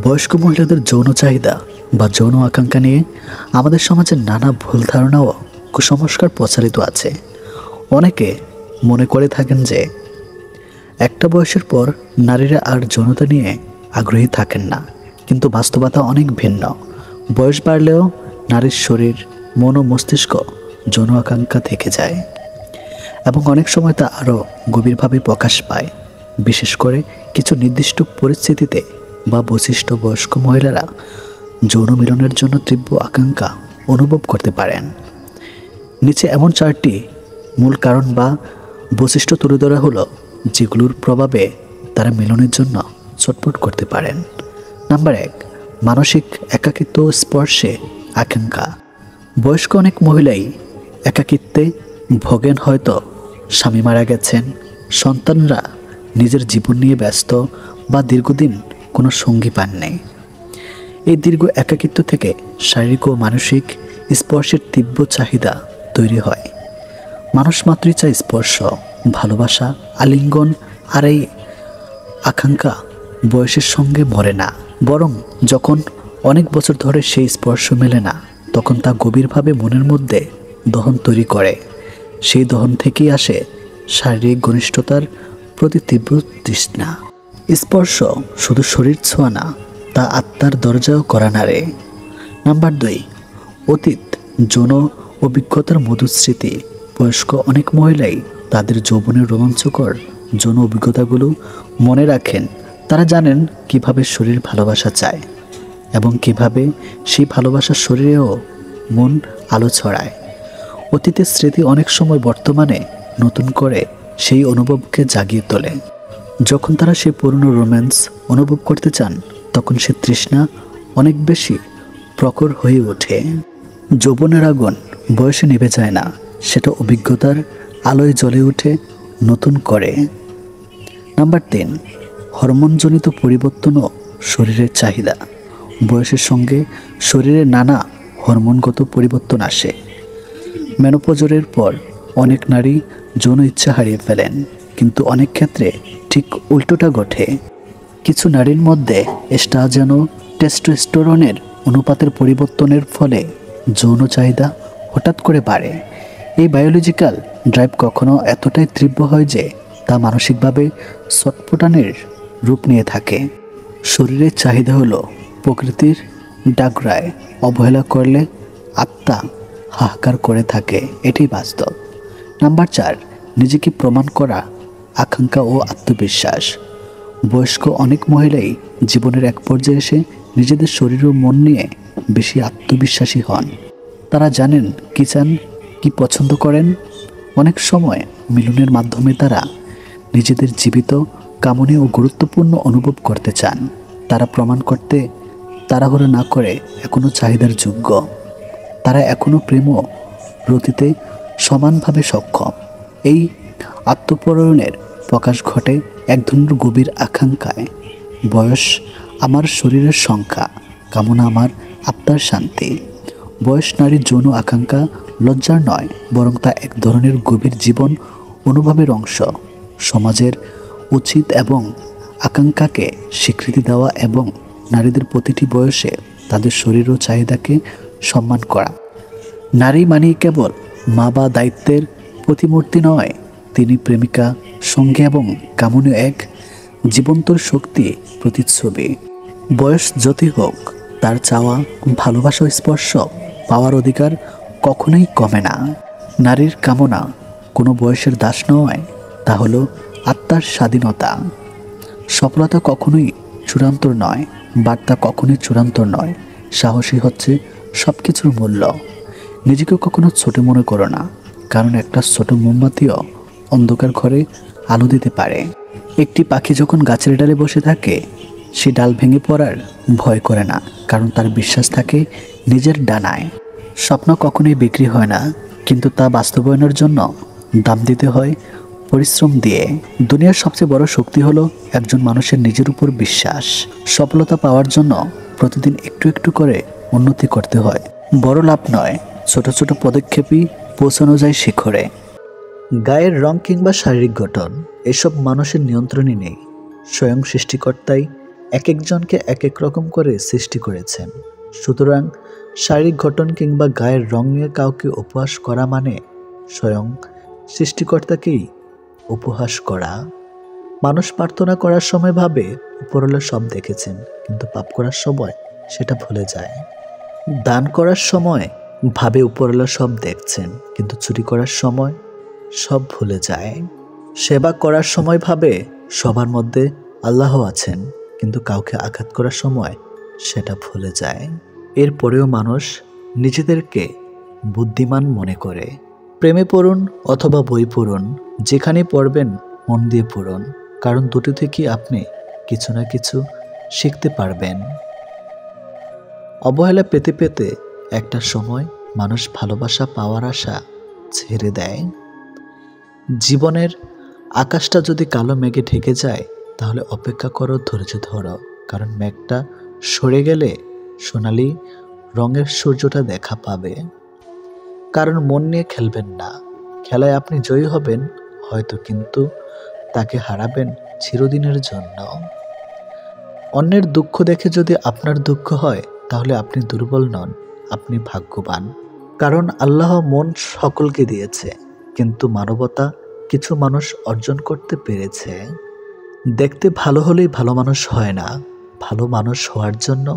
বয়স্ক মহিলাদের যৌন চাহিদা বা যৌন আকাঙ্ক্ষা নিয়ে আমাদের সমাজে নানা ভুল ধারণা ও কুসংস্কার প্রচারিত আছে। অনেকে মনে করে থাকেন যে একটা বয়সের পর নারীরা আর যৌনতা নিয়ে আগ্রহী থাকেন না, কিন্তু বাস্তবতা অনেক ভিন্ন। বয়স বাড়লেও নারীর শরীর, মন ও মস্তিষ্ক যৌন আকাঙ্ক্ষা থেকে যায় এবং অনেক সময় তা আরও গভীরভাবে প্রকাশ পায়। বিশেষ করে কিছু নির্দিষ্ট পরিস্থিতিতে বা বৈশিষ্ট্য বয়স্ক মহিলারা যৌন মিলনের জন্য তীব্র আকাঙ্ক্ষা অনুভব করতে পারেন। নিচে এমন 4টি মূল কারণ বা বৈশিষ্ট্য তুলে ধরা হলো যেগুলোর প্রভাবে তারা মিলনের জন্য ছটফট করতে পারেন। নাম্বার 1, মানসিক একাকিত্ব ও স্পর্শে আকাঙ্ক্ষা। বয়স্ক অনেক মহিলাই একাকিত্বে ভোগেন। হয়তো স্বামী মারা গেছেন, সন্তানরা নিজের জীবন নিয়ে ব্যস্ত বা দীর্ঘদিন কোনো সঙ্গী পাননি। এই দীর্ঘ একাকিত্ব থেকে শারীরিক ও মানসিক স্পর্শের তীব্র চাহিদা তৈরি হয়। মানুষ মাত্রই চায় স্পর্শ, ভালোবাসা, আলিঙ্গন। আর এই আকাঙ্ক্ষা বয়সের সঙ্গে মরে না, বরং যখন অনেক বছর ধরে সেই স্পর্শ মেলে না, তখন তা গভীরভাবে মনের মধ্যে দহন তৈরি করে। সেই দহন থেকেই আসে শারীরিক ঘনিষ্ঠতার প্রতি তীব্র তৃষ্ণা। স্পর্শ শুধু শরীর ছোঁয়া না, তা আত্মার দরজাও করা নাড়ে। নাম্বার 2, অতীত যৌন অভিজ্ঞতার মধুর স্মৃতি। বয়স্ক অনেক মহিলাই তাদের যৌবনের রোমাঞ্চকর যৌন অভিজ্ঞতাগুলো মনে রাখেন। তারা জানেন কিভাবে শরীর ভালোবাসা চায় এবং কিভাবে সেই ভালোবাসা শরীরেও মন আলো ছড়ায়। অতীতের স্মৃতি অনেক সময় বর্তমানে নতুন করে সেই অনুভবকে জাগিয়ে তোলে। যখন তারা সেই পুরনো রোম্যান্স অনুভব করতে চান, তখন সে তৃষ্ণা অনেক বেশি প্রখর হয়ে ওঠে। যৌবনের আগুন বয়সে নিভে যায় না, সেটা অভিজ্ঞতার আলোয় জ্বলে ওঠে নতুন করে। নাম্বার 3, হরমোনজনিত পরিবর্তন ও শরীরের চাহিদা। বয়সের সঙ্গে শরীরে নানা হরমোনগত পরিবর্তন আসে। মেনোপজের পর অনেক নারী যৌন ইচ্ছা হারিয়ে ফেলেন, কিন্তু অনেক ক্ষেত্রে ঠিক উল্টোটা ঘটে। কিছু নারীর মধ্যে এস্ট্রোজেন ও টেস্টোস্টেরনের অনুপাতের পরিবর্তনের ফলে যৌন চাহিদা হঠাৎ করে বাড়ে। এই বায়োলজিক্যাল ড্রাইভ কখনো এতটাই তীব্র হয় যে তা মানসিকভাবে ছটফটানের রূপ নিয়ে থাকে। শরীরের চাহিদা হলো প্রকৃতির ডাকরায়, অবহেলা করলে আত্মা হাহাকার করে থাকে, এটাই বাস্তব। নাম্বার 4, নিজেকে প্রমাণ করা আকাঙ্ক্ষা ও আত্মবিশ্বাস। বয়স্ক অনেক মহিলাই জীবনের এক পর্যায়ে এসে নিজেদের শরীর ও মন নিয়ে বেশি আত্মবিশ্বাসী হন। তারা জানেন কী চান, কী পছন্দ করেন। অনেক সময় মিলনের মাধ্যমে তারা নিজেদের জীবিত, কামনী ও গুরুত্বপূর্ণ অনুভব করতে চান। তারা প্রমাণ করতে তাড়াহুড়ো না করে এখনও চাহিদার যোগ্য। তারা এখনও প্রেম ও রতিতে সমানভাবে সক্ষম। এই আত্মপ্রণয়ের প্রকাশ ঘটে এক ধরনের গভীর আকাঙ্ক্ষায়। বয়স আমার শরীরের সংখ্যা, কামনা আমার আত্মার শান্তি। বয়স নারীর যৌন আকাঙ্ক্ষা লজ্জার নয়, বরং তা এক ধরনের গভীর জীবন অনুভবের অংশ। সমাজের উচিত এবং আকাঙ্ক্ষাকে স্বীকৃতি দেওয়া এবং নারীদের প্রতিটি বয়সে তাদের শরীর ও চাহিদাকে সম্মান করা। নারী মানেই কেবল মা বা দায়িত্বের প্রতিমূর্তি নয়, তিনি প্রেমিকা, সঙ্গী এবং কামনীয় এক জীবন্ত শক্তি প্রতিচ্ছবি। বয়স যতই হোক, তার চাওয়া, ভালোবাসা ও স্পর্শ পাওয়ার অধিকার কখনোই কমে না। নারীর কামনা কোনো বয়সের দাস নয়, তা হলো আত্মার স্বাধীনতা। সফলতা কখনোই চূড়ান্ত নয়, বার্তা কখনোই চূড়ান্ত নয়। সাহসী হচ্ছে সব কিছুর মূল্য। নিজেকে কখনো ছোট মনে করো না, কারণ একটা ছোট মোমবাতিও অন্ধকার ঘরে আলো দিতে পারে। একটি পাখি যখন গাছের ডালে বসে থাকে, সে ডাল ভেঙে পড়ার ভয় করে না, কারণ তার বিশ্বাস থাকে নিজের ডানায়। স্বপ্ন কখনোই বিক্রি হয় না, কিন্তু তা বাস্তবায়নের জন্য দাম দিতে হয় পরিশ্রম দিয়ে। দুনিয়ার সবচেয়ে বড় শক্তি হলো একজন মানুষের নিজের উপর বিশ্বাস। সফলতা পাওয়ার জন্য প্রতিদিন একটু একটু করে উন্নতি করতে হয়। বড় লাভ নয়, ছোট ছোট পদক্ষেপই পৌঁছানো যায় শিখরে। গায়ের রং কিংবা শারীরিক গঠন, এসব মানুষের নিয়ন্ত্রণে নেই। স্বয়ং সৃষ্টিকর্তাই এক একজনকে এক এক রকম করে সৃষ্টি করেছেন। সুতরাং শারীরিক গঠন কিংবা গায়ের রং নিয়ে কাউকে উপহাস করা মানে স্বয়ং সৃষ্টিকর্তাকেই উপহাস করা। মানুষ প্রার্থনা করার সময় ভাবে উপরওয়ালা সব দেখেছেন, কিন্তু পাপ করার সময় সেটা ভুলে যায়। দান করার সময় ভাবে উপরওয়ালা সব দেখছেন, কিন্তু চুরি করার সময় সব ভুলে যায়। সেবা করার সময় ভাবে সবার মধ্যে আল্লাহ আছেন, কিন্তু কাউকে আঘাত করার সময় সেটা ভুলে যায়। এরপরেও মানুষ নিজেদেরকে বুদ্ধিমান মনে করে। প্রেমে পড়ুন অথবা বই পড়ুন, যেখানে পড়বেন মন দিয়ে পড়ুন, কারণ দুটো থেকে আপনি কিছু না কিছু শিখতে পারবেন। অবহেলা পেতে পেতে একটা সময় মানুষ ভালোবাসা পাওয়ার আশা ছেড়ে দেয়। জীবনের আকাশটা যদি কালো মেঘে ঢেকে যায়, তাহলে অপেক্ষা করো, ধৈর্য ধরো, কারণ মেঘটা সরে গেলে সোনালি রঙের সূর্যটা দেখা পাবে। কারণ মন নিয়ে খেলবেন না, খেলায় আপনি জয়ী হবেন হয়তো, কিন্তু তাকে হারাবেন চিরদিনের জন্য। অন্যের দুঃখ দেখে যদি আপনার দুঃখ হয়, তাহলে আপনি দুর্বল নন, আপনি ভাগ্যবান। কারণ আল্লাহ মন সকলকে দিয়েছে, কিন্তু মানবতা কিছু মানুষ অর্জন করতে পেরেছে। দেখতে ভালো হলেই ভালো মানুষ হয় না, ভালো মানুষ হওয়ার জন্য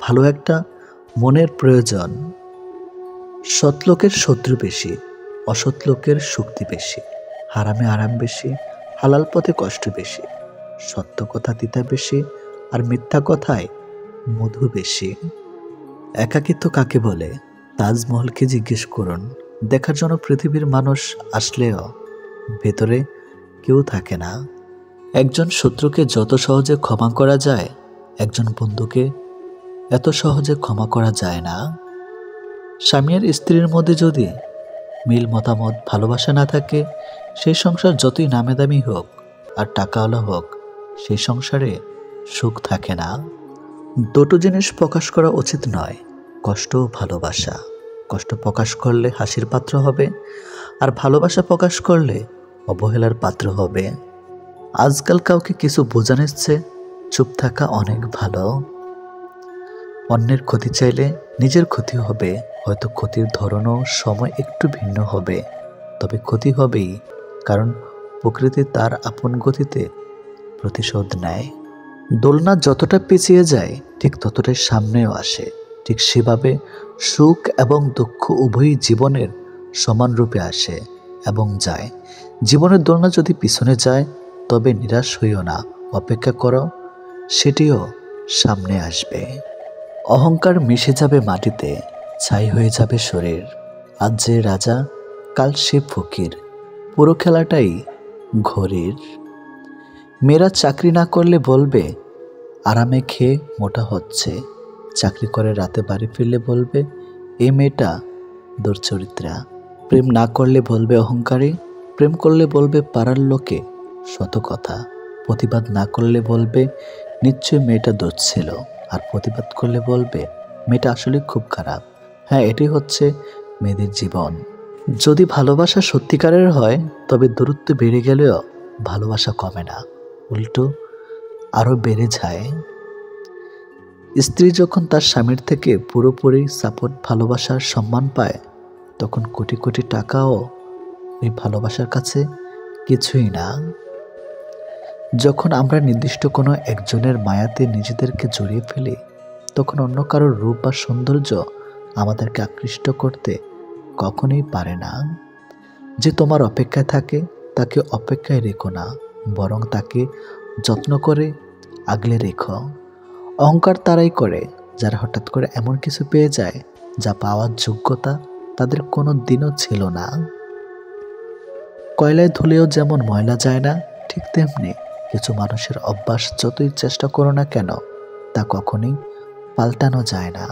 ভালো একটা মনের প্রয়োজন। সৎ লোকের শত্রু বেশি, অসৎ লোকের শক্তি বেশি। হারামে আরাম বেশি, হালাল পথে কষ্ট বেশি। সত্য কথা তিতা বেশি, আর মিথ্যা কথায় মধু বেশি। একাকিত্ব কাকে বলে? তাজমহলকে জিজ্ঞেস করুন। দেখার জন্য পৃথিবীর মানুষ আসলেও ভেতরে কেউ থাকে না। একজন শত্রুকে যত সহজে ক্ষমা করা যায়, একজন বন্ধুকে এত সহজে ক্ষমা করা যায় না। স্বামী আর স্ত্রীর মধ্যে যদি মিল মতামত ভালোবাসা না থাকে, সেই সংসার যতই নামে দামি হোক আর টাকাওয়ালা হোক, সেই সংসারে সুখ থাকে না। দুটো জিনিস প্রকাশ করা উচিত নয়, কষ্ট ও ভালোবাসা। কষ্ট প্রকাশ করলে হাসির পাত্র হবে, আর ভালোবাসা প্রকাশ করলে অবহেলার পাত্র হবে। আজকাল কাউকে কিছু বোঝানোর চেয়ে চুপ থাকা অনেক ভালো। অন্যের ক্ষতি চাইলে নিজের ক্ষতি হবে, হয়তো ক্ষতির ধরনও সময় একটু ভিন্ন হবে, তবে ক্ষতি হবেই, কারণ প্রকৃতি তার আপন গতিতে প্রতিশোধ নেয়। দোলনা যতটা পিছিয়ে যায়, ঠিক ততটাই সামনেও আসে। ঠিক সেভাবে সুখ এবং দুঃখ উভয়ই জীবনের সমান রূপে আসে এবং যায়। জীবনের দোলনা যদি পিছনে যায়, তবে নিরাশ হইও না, অপেক্ষা করো, সেটিও সামনে আসবে। অহংকার মিশে যাবে মাটিতে, ছাই হয়ে যাবে শরীর। আজ যে রাজা, কাল সে ফকির, পুরো খেলাটাই ঘড়ির। মেয়েরা চাকরি না করলে বলবে আরামে খেয়ে মোটা হচ্ছে, চাকরি করে রাতে বাড়ি ফিরলে বলবে এই মেয়েটা দুর্চরিত্রা। প্রেম না করলে বলবে অহংকারী, প্রেম করলে বলবে পাড়ার লোকে শত কথা। প্রতিবাদ না করলে বলবে নিশ্চয়ই মেয়েটা দোষ ছিল, আর প্রতিবাদ করলে বলবে মেয়েটা আসলে খুব খারাপ। হ্যাঁ, এটি হচ্ছে মেয়েদের জীবন। যদি ভালোবাসা সত্যিকারের হয়, তবে দূরত্ব বেড়ে গেলেও ভালোবাসা কমে না, উল্টো আরও বেড়ে যায়। স্ত্রী যখন তার স্বামীর থেকে পুরোপুরি সাপোর্ট, ভালোবাসার সম্মান পায়, তখন কোটি কোটি টাকাও ওই ভালোবাসার কাছে কিছুই না। যখন আমরা নির্দিষ্ট কোনো একজনের মায়াতে নিজেদেরকে জড়িয়ে ফেলি, তখন অন্য কারোর রূপ বা সৌন্দর্য আমাদেরকে আকৃষ্ট করতে কখনোই পারে না। যে তোমার অপেক্ষায় থাকে, তাকে অপেক্ষায় রেখো না, বরং তাকে যত্ন করে আগলে রেখো। অহংকার তারাই করে যারা হঠাৎ করে এমন কিছু পেয়ে যায় যা পাওয়ার যোগ্যতা তাদের কোনো দিনও ছিল না। কয়লায় ধুলেও যেমন ময়লা যায় না, ঠিক তেমনি কিছু মানুষের অভ্যাস যতই চেষ্টা করো না কেন, তা কখনোই পাল্টানো যায় না।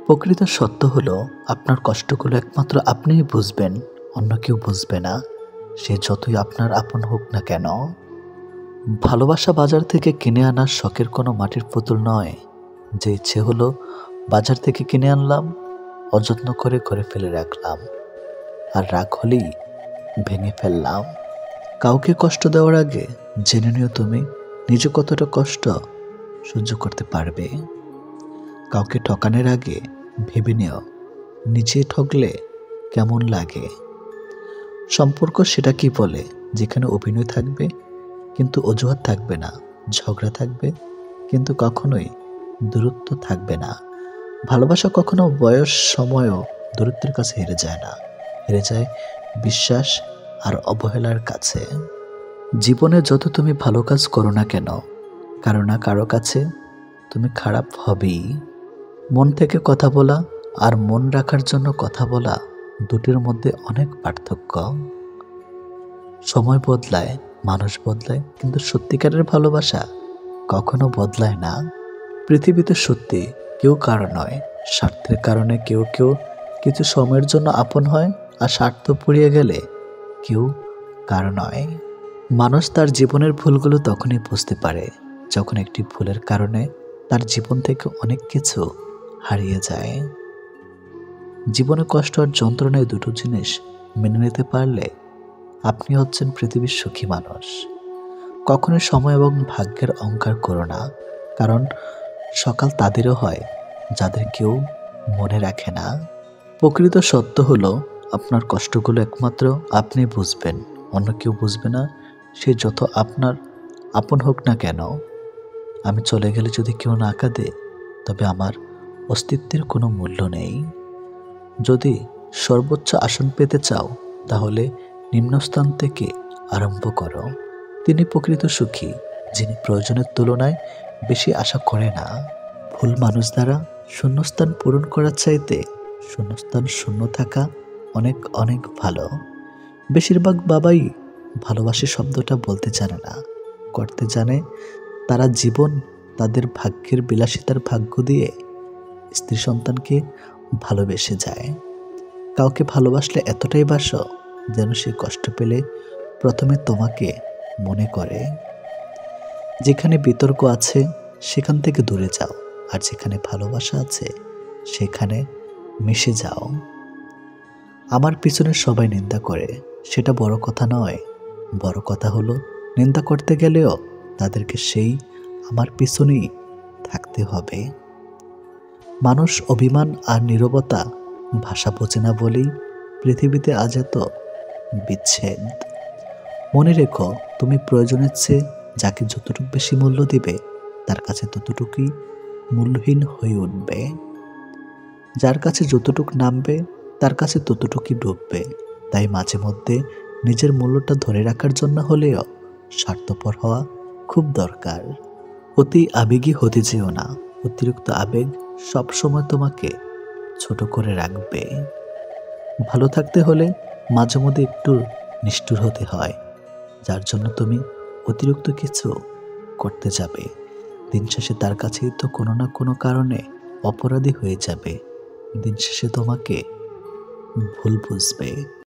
প্রকৃত সত্য হলো, আপনার কষ্টগুলো একমাত্র আপনিই বুঝবেন, অন্য কেউ বুঝবে না, সে যতই আপনার আপন হোক না কেন। ভালোবাসা বাজার থেকে কিনে আনার শখের কোনো মাটির পুতুল নয়, যে ইচ্ছে হলো বাজার থেকে কিনে আনলাম, অযত্ন করে ঘরে ফেলে রাখলাম, আর রাগ হলেই ভেঙে ফেললাম। কাউকে কষ্ট দেওয়ার আগে জেনে নিও তুমি নিজে কতটা কষ্ট সহ্য করতে পারবে। কাউকে ঠকানোর আগে ভেবে নিও নিজে ঠকলে কেমন লাগে। সম্পর্ক সেটা কি বলে যেখানে অভিনয় থাকবে কিন্তু অজুহাত থাকবে না, ঝগড়া থাকবে কিন্তু কখনোই দূরত্ব থাকবে না। ভালোবাসা কখনো বয়স সময়ও দূরত্বের কাছে হেরে যায় না, হেরে যায় বিশ্বাস আর অবহেলার কাছে। জীবনে যত তুমি ভালো কাজ করো না কেন, কারো না কারো কাছে তুমি খারাপ হবেই। মন থেকে কথা বলা আর মন রাখার জন্য কথা বলা দুটির মধ্যে অনেক পার্থক্য। সময় বদলায়, মানুষ বদলায়, কিন্তু সত্যিকারের ভালোবাসা কখনো বদলায় না। পৃথিবীতে সত্যি কেউ কারো নয়, স্বার্থের কারণে কেউ কেউ কিছু সময়ের জন্য আপন হয়, আর স্বার্থ পুড়িয়ে গেলে কেউ কারো নয়। মানুষ তার জীবনের ভুলগুলো তখনই বুঝতে পারে যখন একটি ভুলের কারণে তার জীবন থেকে অনেক কিছু হারিয়ে যায়। জীবনে কষ্ট আর যন্ত্রণায় দুটো জিনিস মেনে নিতে পারলে আপনি হচ্ছেন পৃথিবীর সুখী মানুষ। কখনোই সময় এবং ভাগ্যের অহংকার করো না, কারণ সকাল তাদেরও হয় যাদের কেউ মনে রাখে না। প্রকৃত সত্য হলো আপনার কষ্টগুলো একমাত্র আপনি বুঝবেন, অন্য কেউ বুঝবে না, সে যত আপনার আপন হোক না কেন। আমি চলে গেলে যদি কেউ না কাঁদে তবে আমার অস্তিত্বের কোনো মূল্য নেই। যদি সর্বোচ্চ আসন পেতে চাও তাহলে নিম্নস্থান থেকে আরম্ভ করো। তিনি প্রকৃত সুখী যিনি প্রয়োজনের তুলনায় বেশি আশা করে না। ভুল মানুষ দ্বারা শূন্যস্থান পূরণ করার চাইতে শূন্যস্থান শূন্য থাকা অনেক অনেক ভালো। বেশিরভাগ বাবাই ভালোবাসি শব্দটা বলতে জানে না, করতে জানে। তারা জীবন তাদের ভাগ্যের বিলাসিতার ভাগ্য দিয়ে স্ত্রী সন্তানকে ভালোবেসে যায়। কাউকে ভালোবাসলে এতটাই বাসো যেন সে কষ্ট পেলে প্রথমে তোমাকে মনে করে। যেখানে বিতর্ক আছে সেখান থেকে দূরে যাও, আর যেখানে ভালোবাসা আছে সেখানে মিশে যাও। আমার পিছনে সবাই নিন্দা করে, সেটা বড় কথা নয়। বড় কথা হলো নিন্দা করতে গেলেও তাদেরকে সেই আমার পিছনেই থাকতে হবে। মানুষ অভিমান আর নীরবতা ভাষা বোঝে না বলেই পৃথিবীতে আজ এত বিচ্ছেদ। মনে রেখো, তুমি প্রয়োজনের চেয়ে যাকে যতটুকু বেশি মূল্য দিবে তার কাছে ততটুকুই মূল্যহীন হয়ে উঠবে। যার কাছে যতটুকু নামবে তার কাছে ততটুকুই ডুববে। তাই মাঝে মধ্যে নিজের মূল্যটা ধরে রাখার জন্য হলেও স্বার্থপর হওয়া খুব দরকার। অতি আবেগী হতে যেও না, অতিরিক্ত আবেগ সবসময় তোমাকে ছোট করে রাখবে। ভালো থাকতে হলে মাঝে মধ্যে একটু নিষ্ঠুর হতে হয়, যার জন্য তুমি অতিরিক্ত কিছু করতে যাবে। দিন শেষে তার কাছেই তো কোনো না কোনো কারণে অপরাধী হয়ে যাবে। দিন শেষে তোমাকে ভুল বুঝবে।